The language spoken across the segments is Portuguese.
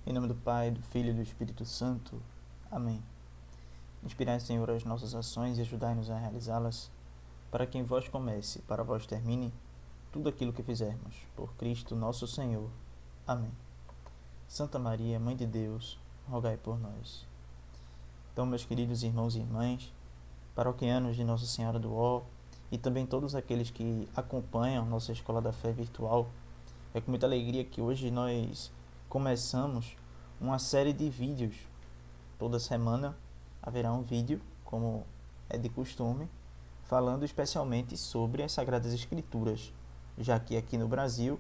Em nome do Pai, do Filho e do Espírito Santo. Amém. Inspirai, Senhor, as nossas ações e ajudai-nos a realizá-las, para que em vós comece, para vós termine, tudo aquilo que fizermos. Por Cristo nosso Senhor. Amém. Santa Maria, Mãe de Deus, rogai por nós. Então, meus queridos irmãos e irmãs, paroquianos de Nossa Senhora do Ó, e também todos aqueles que acompanham nossa Escola da Fé virtual, é com muita alegria que hoje nós começamos uma série de vídeos. Toda semana haverá um vídeo, como é de costume, falando especialmente sobre as Sagradas Escrituras, já que aqui no Brasil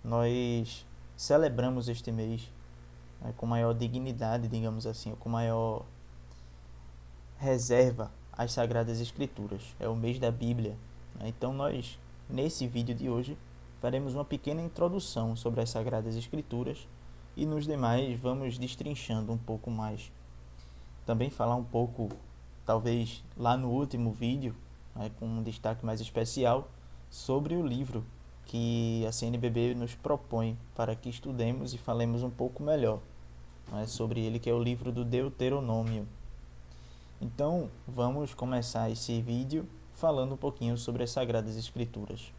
nós celebramos este mês com maior dignidade, digamos assim, com maior reserva às Sagradas Escrituras. É o mês da Bíblia. Então nós, nesse vídeo de hoje, faremos uma pequena introdução sobre as Sagradas Escrituras e nos demais vamos destrinchando um pouco mais. Também falar um pouco, talvez lá no último vídeo, com um destaque mais especial, sobre o livro que a CNBB nos propõe para que estudemos e falemos um pouco melhor sobre ele, que é o livro do Deuteronômio. Então, vamos começar esse vídeo falando um pouquinho sobre as Sagradas Escrituras.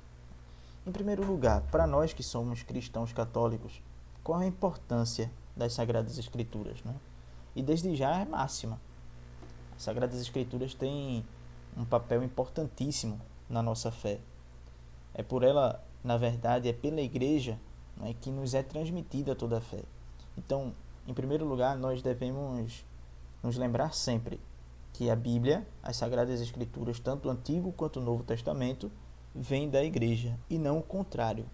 Em primeiro lugar, para nós que somos cristãos católicos, qual a importância das Sagradas Escrituras? E desde já é máxima. As Sagradas Escrituras têm um papel importantíssimo na nossa fé. É por ela, na verdade, é pela Igreja que nos é transmitida toda a fé. Então, em primeiro lugar, nós devemos nos lembrar sempre que a Bíblia, as Sagradas Escrituras, tanto o Antigo quanto o Novo Testamento, vem da Igreja e não o contrário.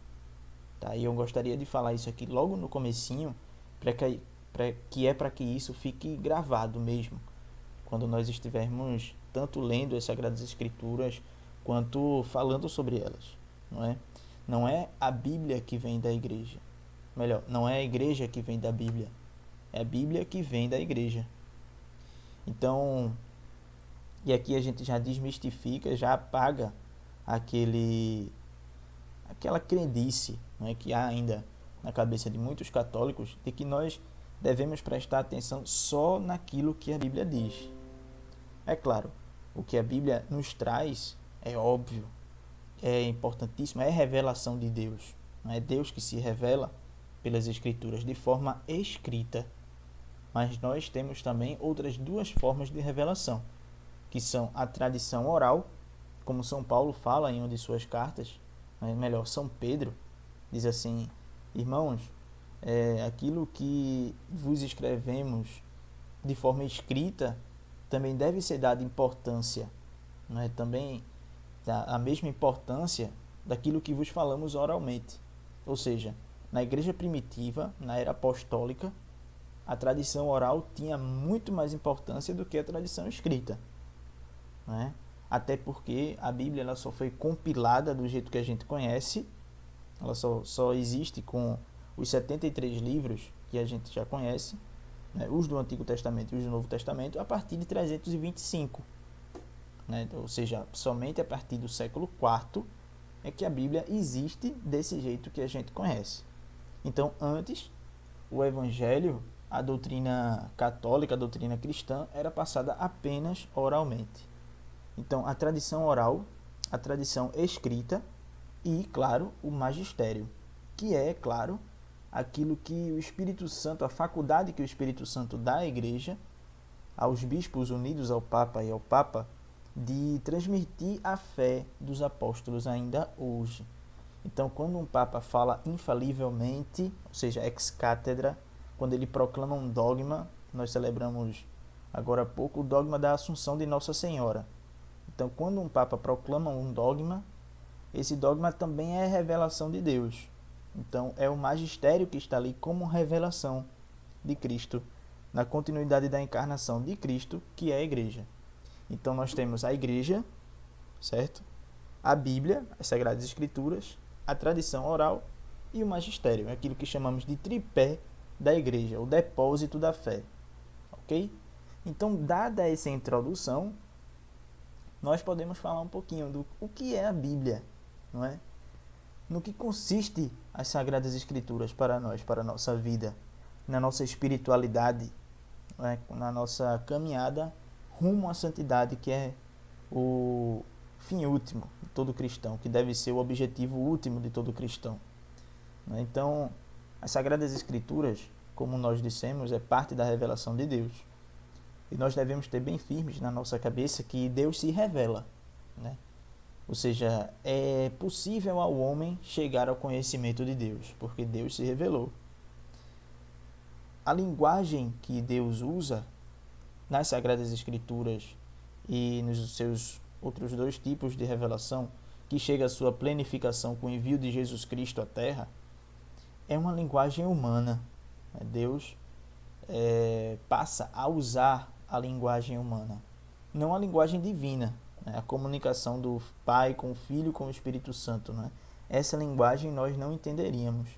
E eu gostaria de falar isso aqui logo no comecinho, para que isso fique gravado mesmo, quando nós estivermos tanto lendo as Sagradas Escrituras quanto falando sobre elas. Não é a Bíblia que vem da Igreja. Melhor, não é a Igreja que vem da Bíblia. É a Bíblia que vem da Igreja. Então, e aqui a gente já desmistifica, já apaga aquela crendice que há ainda na cabeça de muitos católicos, de que nós devemos prestar atenção só naquilo que a Bíblia diz. É claro, o que a Bíblia nos traz é óbvio, é importantíssimo, é revelação de Deus. É Deus que se revela pelas Escrituras de forma escrita. Mas nós temos também outras duas formas de revelação, que são a tradição oral, como São Paulo fala em uma de suas cartas, São Pedro diz assim: irmãos, aquilo que vos escrevemos de forma escrita também deve ser dado importância, também a mesma importância daquilo que vos falamos oralmente. Ou seja, na igreja primitiva, na era apostólica, a tradição oral tinha muito mais importância do que a tradição escrita. Até porque a Bíblia ela só foi compilada do jeito que a gente conhece, ela só existe com os 73 livros que a gente já conhece, os do Antigo Testamento e os do Novo Testamento, a partir de 325. Ou seja, somente a partir do século IV é que a Bíblia existe desse jeito que a gente conhece. Então, antes, o Evangelho, a doutrina católica, a doutrina cristã, era passada apenas oralmente. Então, a tradição oral, a tradição escrita e, claro, o magistério, que é, claro, aquilo que o Espírito Santo, a faculdade que o Espírito Santo dá à Igreja, aos bispos unidos ao Papa e ao Papa, de transmitir a fé dos apóstolos ainda hoje. Então, quando um Papa fala infalivelmente, ou seja, ex cátedra, quando ele proclama um dogma, nós celebramos agora há pouco o dogma da Assunção de Nossa Senhora. Então, quando um Papa proclama um dogma, esse dogma também é revelação de Deus. Então, é o magistério que está ali como revelação de Cristo, na continuidade da encarnação de Cristo, que é a Igreja. Então, nós temos a Igreja, certo? A Bíblia, as Sagradas Escrituras, a tradição oral e o magistério, aquilo que chamamos de tripé da Igreja, o depósito da fé. Ok? Então, dada essa introdução, nós podemos falar um pouquinho do que é a Bíblia, no que consiste as Sagradas Escrituras para nós, para a nossa vida, na nossa espiritualidade, né, na nossa caminhada rumo à santidade, que é o fim último de todo cristão, que deve ser o objetivo último de todo cristão. Então, as Sagradas Escrituras, como nós dissemos, é parte da revelação de Deus. E nós devemos ter bem firmes na nossa cabeça que Deus se revela, né? Ou seja, é possível ao homem chegar ao conhecimento de Deus, porque Deus se revelou. A linguagem que Deus usa nas Sagradas Escrituras e nos seus outros dois tipos de revelação, que chega à sua plenificação com o envio de Jesus Cristo à Terra, é uma linguagem humana. Deus passa a usar a linguagem humana, não a linguagem divina, a comunicação do Pai com o Filho, com o Espírito Santo. Essa linguagem nós não entenderíamos,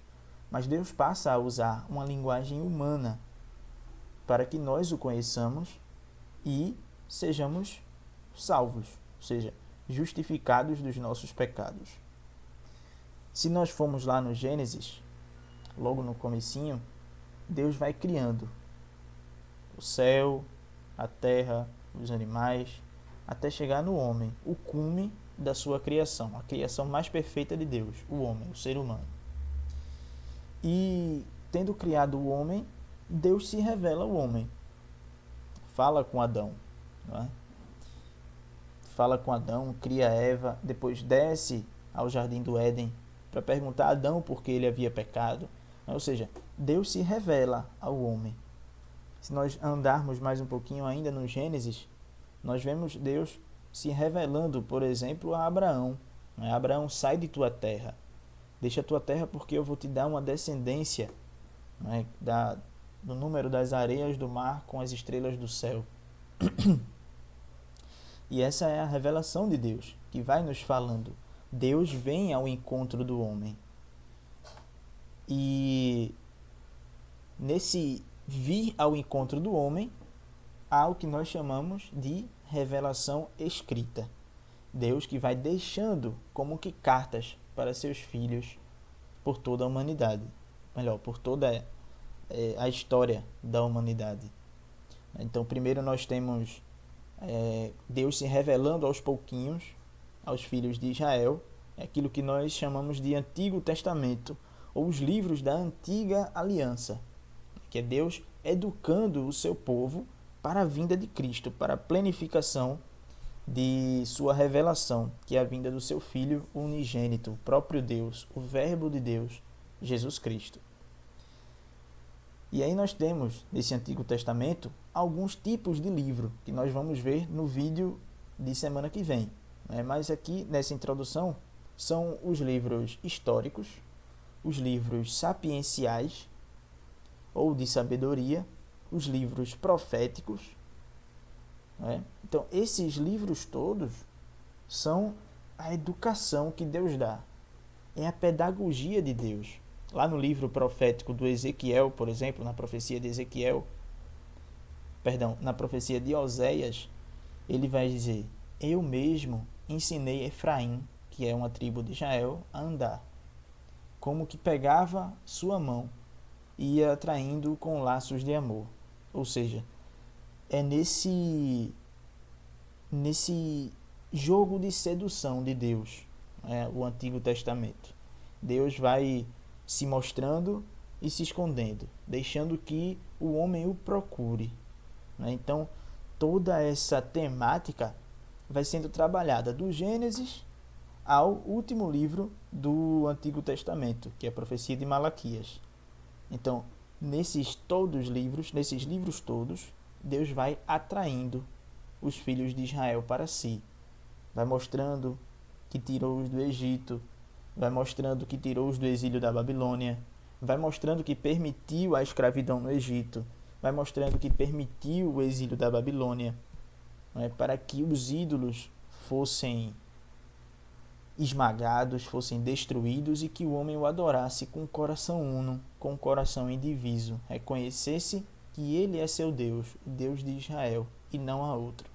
mas Deus passa a usar uma linguagem humana para que nós o conheçamos e sejamos salvos, ou seja, justificados dos nossos pecados. Se nós formos lá no Gênesis, logo no comecinho, Deus vai criando o céu, a terra, os animais, até chegar no homem, o cume da sua criação, a criação mais perfeita de Deus, o homem, o ser humano. E tendo criado o homem, Deus se revela ao homem, fala com Adão, não é? Fala com Adão, cria Eva, depois desce ao jardim do Éden para perguntar a Adão por que ele havia pecado. Ou seja, Deus se revela ao homem. Se nós andarmos mais um pouquinho ainda no Gênesis, nós vemos Deus se revelando, por exemplo, a Abraão. Abraão, sai de tua terra. Deixa a tua terra porque eu vou te dar uma descendência, do número das areias do mar com as estrelas do céu. E essa é a revelação de Deus, que vai nos falando. Deus vem ao encontro do homem. E nesse vir ao encontro do homem, há o que nós chamamos de revelação escrita. Deus que vai deixando como que cartas para seus filhos por toda a humanidade. Melhor, por toda a história da humanidade. Então, primeiro nós temos Deus se revelando aos pouquinhos aos filhos de Israel, aquilo que nós chamamos de Antigo Testamento, ou os livros da Antiga Aliança, que é Deus educando o seu povo para a vinda de Cristo, para a plenificação de sua revelação, que é a vinda do seu Filho unigênito, o próprio Deus, o Verbo de Deus, Jesus Cristo. E aí nós temos, nesse Antigo Testamento, alguns tipos de livro, que nós vamos ver no vídeo de semana que vem. Mas aqui, nessa introdução, são os livros históricos, os livros sapienciais, ou de sabedoria, os livros proféticos. Então, esses livros todos são a educação que Deus dá, é a pedagogia de Deus. Lá no livro profético do Ezequiel, por exemplo, na profecia de na profecia de Oséias, ele vai dizer: eu mesmo ensinei Efraim, que é uma tribo de Israel, a andar, como que pegava sua mão e ia atraindo com laços de amor. Ou seja, é nesse jogo de sedução de Deus, o Antigo Testamento. Deus vai se mostrando e se escondendo, deixando que o homem o procure. Então, toda essa temática vai sendo trabalhada do Gênesis ao último livro do Antigo Testamento, que é a profecia de Malaquias. Então, nesses livros todos, Deus vai atraindo os filhos de Israel para si. Vai mostrando que tirou-os do Egito, vai mostrando que tirou-os do exílio da Babilônia, vai mostrando que permitiu a escravidão no Egito, vai mostrando que permitiu o exílio da Babilônia, para que os ídolos fossem esmagados, fossem destruídos e que o homem o adorasse com o coração uno, com o coração indiviso, reconhecesse que ele é seu Deus, o Deus de Israel, e não há outro.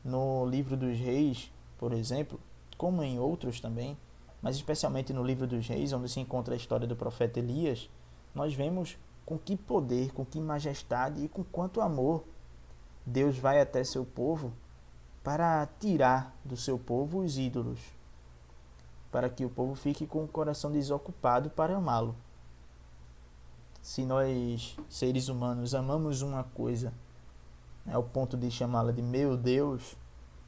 No livro dos Reis, por exemplo, como em outros também, mas especialmente no livro dos Reis, onde se encontra a história do profeta Elias, nós vemos com que poder, com que majestade e com quanto amor Deus vai até seu povo para tirar do seu povo os ídolos, para que o povo fique com o coração desocupado para amá-lo. Se nós, seres humanos, amamos uma coisa ao ponto de chamá-la de meu Deus,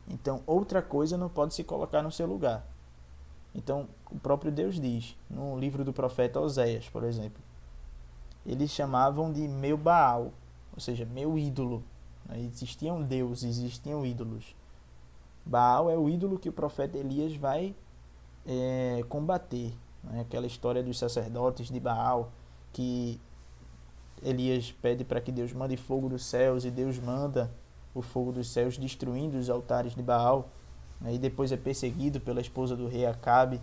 então outra coisa não pode se colocar no seu lugar. Então, o próprio Deus diz, no livro do profeta Oséias, por exemplo, eles chamavam de meu Baal, ou seja, meu ídolo. Existiam deuses, existiam ídolos. Baal é o ídolo que o profeta Elias vai combater. Aquela história dos sacerdotes de Baal, que Elias pede para que Deus mande fogo dos céus, e Deus manda o fogo dos céus destruindo os altares de Baal, e depois é perseguido pela esposa do rei Acabe.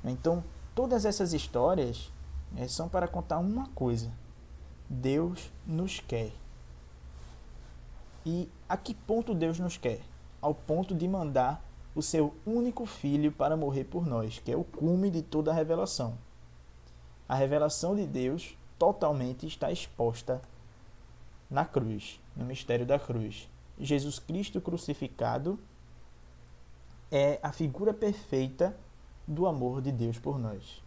Então, todas essas histórias são para contar uma coisa: Deus nos quer. E a que ponto Deus nos quer? Ao ponto de mandar o seu único filho para morrer por nós, que é o cume de toda a revelação. A revelação de Deus totalmente está exposta na cruz, no mistério da cruz. Jesus Cristo crucificado é a figura perfeita do amor de Deus por nós.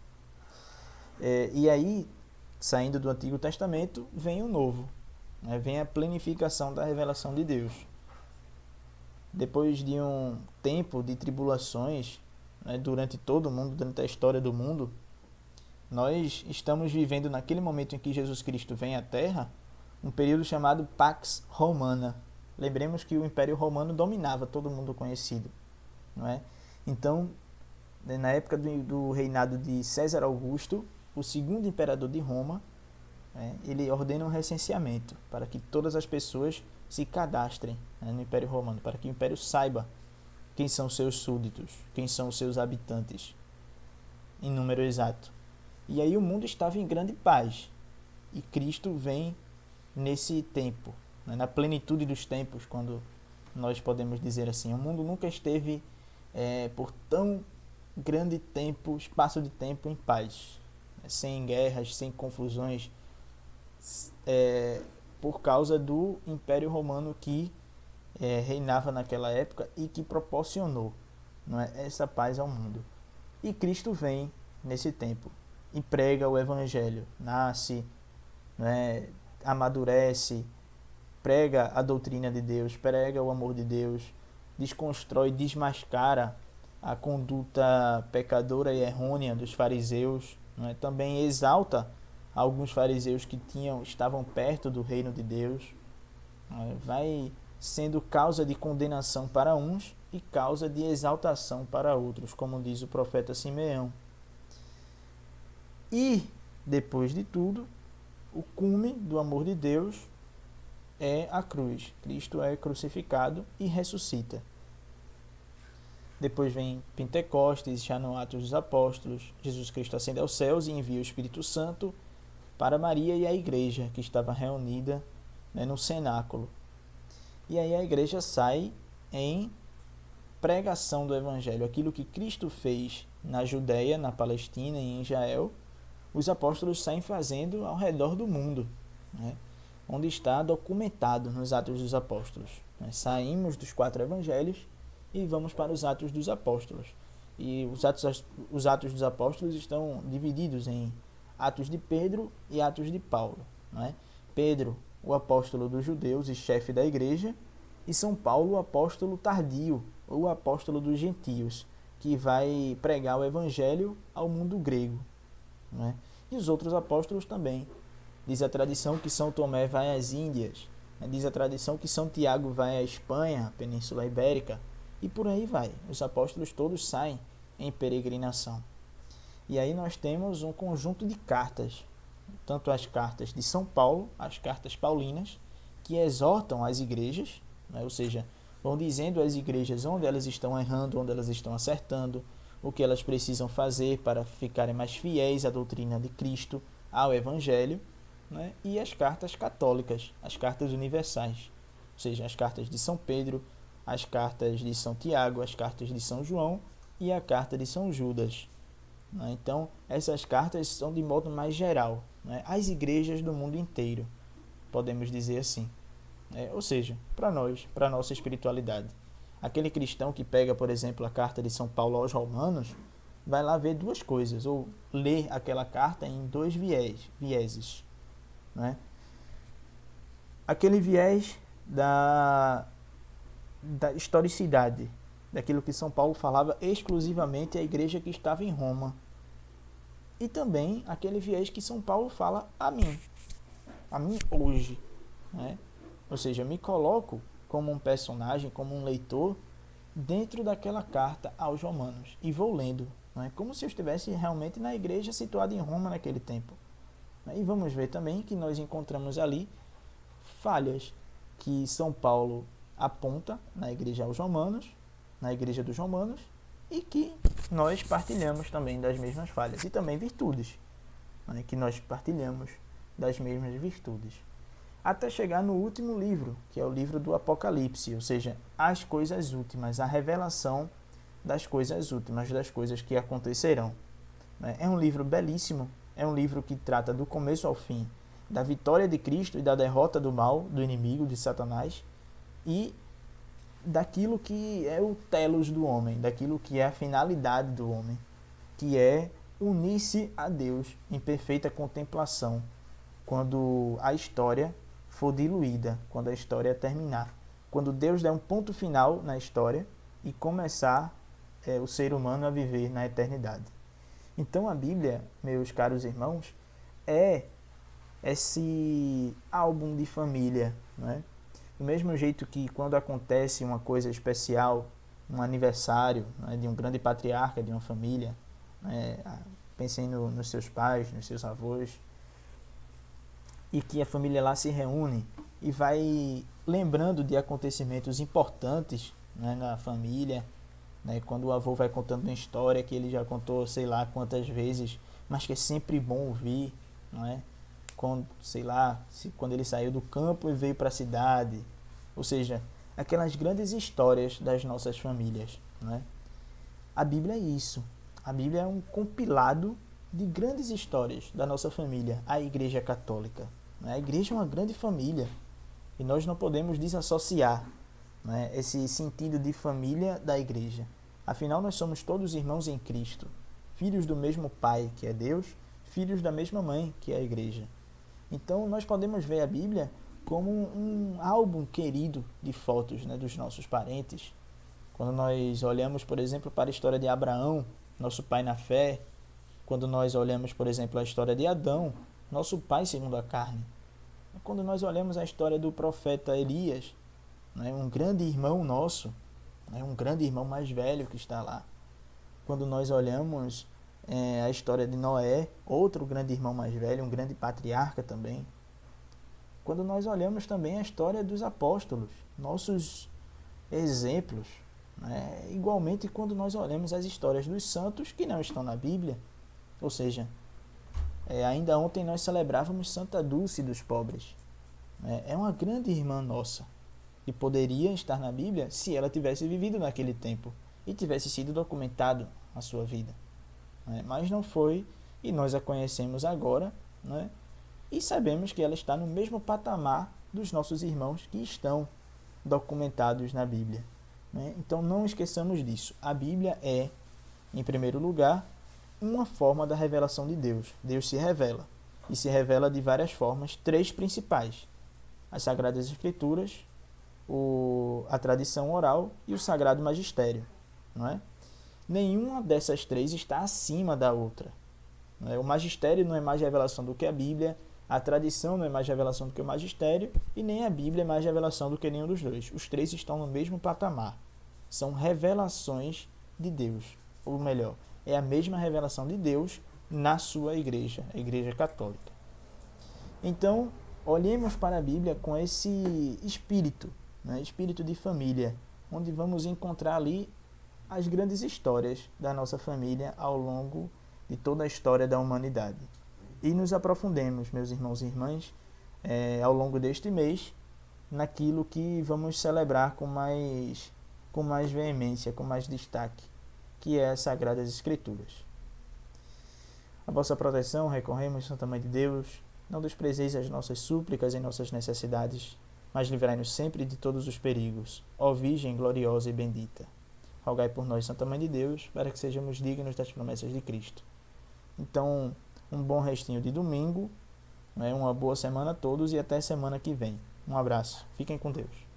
E aí, saindo do Antigo Testamento, vem o Novo, vem a plenificação da revelação de Deus. Depois de um tempo de tribulações, durante todo o mundo, durante a história do mundo, nós estamos vivendo naquele momento em que Jesus Cristo vem à Terra, um período chamado Pax Romana. Lembremos que o Império Romano dominava todo mundo conhecido, não é? Então, na época do reinado de César Augusto, o segundo imperador de Roma, ele ordena um recenseamento para que todas as pessoas se cadastrem no Império Romano, para que o Império saiba quem são seus súditos, quem são os seus habitantes, em número exato. E aí o mundo estava em grande paz, e Cristo vem nesse tempo, na plenitude dos tempos, quando nós podemos dizer assim. O mundo nunca esteve por tão grande tempo, espaço de tempo em paz, sem guerras, sem confusões, por causa do Império Romano que reinava naquela época e que proporcionou, não é, essa paz ao mundo. E Cristo vem nesse tempo e prega o Evangelho, nasce, amadurece, prega a doutrina de Deus, prega o amor de Deus, desconstrói, desmascara a conduta pecadora e errônea dos fariseus, também exalta alguns fariseus que estavam perto do reino de Deus, vai sendo causa de condenação para uns e causa de exaltação para outros, como diz o profeta Simeão. E, depois de tudo, o cume do amor de Deus é a cruz. Cristo é crucificado e ressuscita. Depois vem Pentecostes, já no Atos dos Apóstolos. Jesus Cristo ascende aos céus e envia o Espírito Santo para Maria e a igreja, que estava reunida no cenáculo. E aí a igreja sai em pregação do Evangelho. Aquilo que Cristo fez na Judéia, na Palestina e em Israel, os apóstolos saem fazendo ao redor do mundo, onde está documentado nos Atos dos Apóstolos. Saímos dos 4 evangelhos e vamos para os Atos dos Apóstolos. E os Atos dos Apóstolos estão divididos em Atos de Pedro e Atos de Paulo. Pedro, o apóstolo dos judeus e chefe da igreja, e São Paulo, o apóstolo tardio, ou o apóstolo dos gentios, que vai pregar o evangelho ao mundo grego. E os outros apóstolos também. Diz a tradição que São Tomé vai às Índias, diz a tradição que São Tiago vai à Espanha, Península Ibérica, e por aí vai. Os apóstolos todos saem em peregrinação. E aí nós temos um conjunto de cartas, tanto as cartas de São Paulo, as cartas paulinas, que exortam as igrejas, ou seja, vão dizendo às igrejas onde elas estão errando, onde elas estão acertando, o que elas precisam fazer para ficarem mais fiéis à doutrina de Cristo, ao Evangelho, e as cartas católicas, as cartas universais, ou seja, as cartas de São Pedro, as cartas de São Tiago, as cartas de São João e a carta de São Judas. né? Então, essas cartas são de modo mais geral, né? Às igrejas do mundo inteiro, podemos dizer assim. Ou seja, para nós, para a nossa espiritualidade. Aquele cristão que pega, por exemplo, a carta de São Paulo aos Romanos, vai lá ver duas coisas, ou ler aquela carta em dois vieses. Né? Aquele viés da historicidade, daquilo que São Paulo falava exclusivamente à igreja que estava em Roma. E também aquele viés que São Paulo fala a mim hoje. Né? Ou seja, eu me coloco como um personagem, como um leitor, dentro daquela carta aos Romanos. E vou lendo, né? Como se eu estivesse realmente na igreja situada em Roma naquele tempo. E vamos ver também que nós encontramos ali falhas que São Paulo aponta na igreja aos Romanos, na igreja dos Romanos, e que nós partilhamos também das mesmas falhas. E também virtudes, né? Que nós partilhamos das mesmas virtudes. Até chegar no último livro, que é o livro do Apocalipse, ou seja, as coisas últimas, a revelação das coisas últimas, das coisas que acontecerão. É um livro belíssimo, é um livro que trata do começo ao fim, da vitória de Cristo e da derrota do mal, do inimigo, de Satanás, e daquilo que é o telos do homem, daquilo que é a finalidade do homem, que é unir-se a Deus em perfeita contemplação, quando a história for diluída, quando a história terminar, quando Deus der um ponto final na história e começar o ser humano a viver na eternidade. Então a Bíblia, meus caros irmãos, é esse álbum de família, né? Do mesmo jeito que quando acontece uma coisa especial, um aniversário, né, de um grande patriarca de uma família, né? Pensem nos seus pais, nos seus avós, e que a família lá se reúne e vai lembrando de acontecimentos importantes, né, na família, né, quando o avô vai contando uma história que ele já contou sei lá quantas vezes, mas que é sempre bom ouvir, não é? Quando, sei lá, quando ele saiu do campo e veio para a cidade, ou seja, aquelas grandes histórias das nossas famílias, não é? A Bíblia é isso. A Bíblia é um compilado de grandes histórias da nossa família, a Igreja Católica. A igreja é uma grande família e nós não podemos desassociar, né, esse sentido de família da igreja. Afinal, nós somos todos irmãos em Cristo, filhos do mesmo Pai, que é Deus, filhos da mesma mãe, que é a igreja. Então, nós podemos ver a Bíblia como um álbum querido de fotos, né, dos nossos parentes. Quando nós olhamos, por exemplo, para a história de Abraão, nosso pai na fé, quando nós olhamos, por exemplo, a história de Adão, nosso pai segundo a carne. Quando nós olhamos a história do profeta Elias, né, um grande irmão nosso, né, um grande irmão mais velho que está lá. Quando nós olhamos a história de Noé, outro grande irmão mais velho, um grande patriarca também. Quando nós olhamos também a história dos apóstolos, nossos exemplos, né, igualmente quando nós olhamos as histórias dos santos que não estão na Bíblia, ou seja, ainda ontem nós celebrávamos Santa Dulce dos pobres. É uma grande irmã nossa e poderia estar na Bíblia se ela tivesse vivido naquele tempo e tivesse sido documentado a sua vida. Mas não foi e nós a conhecemos agora, né? E sabemos que ela está no mesmo patamar dos nossos irmãos que estão documentados na Bíblia. Então não esqueçamos disso. A Bíblia é, em primeiro lugar, uma forma da revelação de Deus. Deus se revela, e se revela de várias formas, três principais: as Sagradas Escrituras, a tradição oral e o Sagrado Magistério. Não é? Nenhuma dessas três está acima da outra. Não é? O Magistério não é mais revelação do que a Bíblia, a tradição não é mais revelação do que o Magistério, e nem a Bíblia é mais revelação do que nenhum dos dois. Os três estão no mesmo patamar. São revelações de Deus, ou melhor, é a mesma revelação de Deus na sua igreja, a Igreja Católica. Então, olhemos para a Bíblia com esse espírito, né, espírito de família, onde vamos encontrar ali as grandes histórias da nossa família ao longo de toda a história da humanidade. E nos aprofundemos, meus irmãos e irmãs, ao longo deste mês, naquilo que vamos celebrar com mais veemência, com mais destaque, que é as Sagradas Escrituras. A vossa proteção recorremos, Santa Mãe de Deus. Não desprezeis as nossas súplicas em nossas necessidades, mas livrai-nos sempre de todos os perigos. Ó Virgem gloriosa e bendita. Rogai por nós, Santa Mãe de Deus, para que sejamos dignos das promessas de Cristo. Então, um bom restinho de domingo, uma boa semana a todos e até semana que vem. Um abraço. Fiquem com Deus.